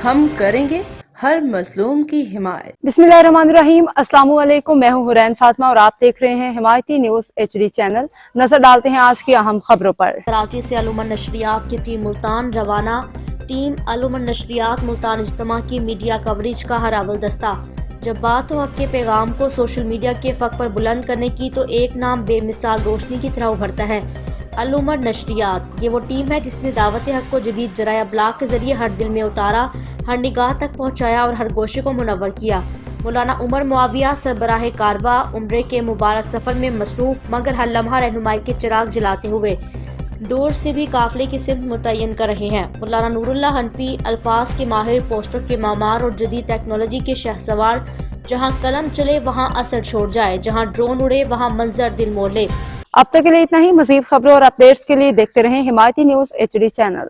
ہم کریں گے ہر مظلوم کی حمایت۔ بسمillahirrahmanirrahim، السلام علیکم، میں ہوں حرین فاطمہ اور آپ دیکھ رہے ہیں حمایتی نیوز HD چینل۔ نظر ڈالتے ہیں آج کی اہم خبروں پر۔ کراچی سے علومند نشریات کی ٹیم ملتان روانہ۔ ٹیم علومند نشریات ملتان اجتماع کی میڈیا کوریج کا ہر اول دستہ۔ جب بات ہو حق کے پیغام کو سوشل میڈیا کے فق پر بلند کرنے کی تو ایک نام بے مثال روشنی کی طرح ابھرتا ہے، علومند نشریات۔ یہ وہ ٹیم ہے جس نے دعوت حق کو جدید ذرائع ابلاغ کے ذریعے ہر دل میں اتارا، ہر نگاہ تک پہنچایا اور ہر گوشے کو منور کیا۔ مولانا عمر معاویہ سربراہ کارواں عمرے کے مبارک سفر میں مصروف، مگر ہر لمحہ رہنمائی کے چراغ جلاتے ہوئے دور سے بھی قافلے کی سمت متعین کر رہے ہیں۔ مولانا نور اللہ حنفی الفاظ کے ماہر، پوسٹر کے معمار اور جدید ٹیکنالوجی کے شہسوار۔ جہاں قلم چلے وہاں اثر چھوڑ جائے، جہاں ڈرون اڑے وہاں منظر دل موڑ لے۔ اب تک کے لیے اتنا ہی۔ مزید خبروں اور اپڈیٹس کے لیے دیکھتے رہیں حمایتی نیوز HD چینل۔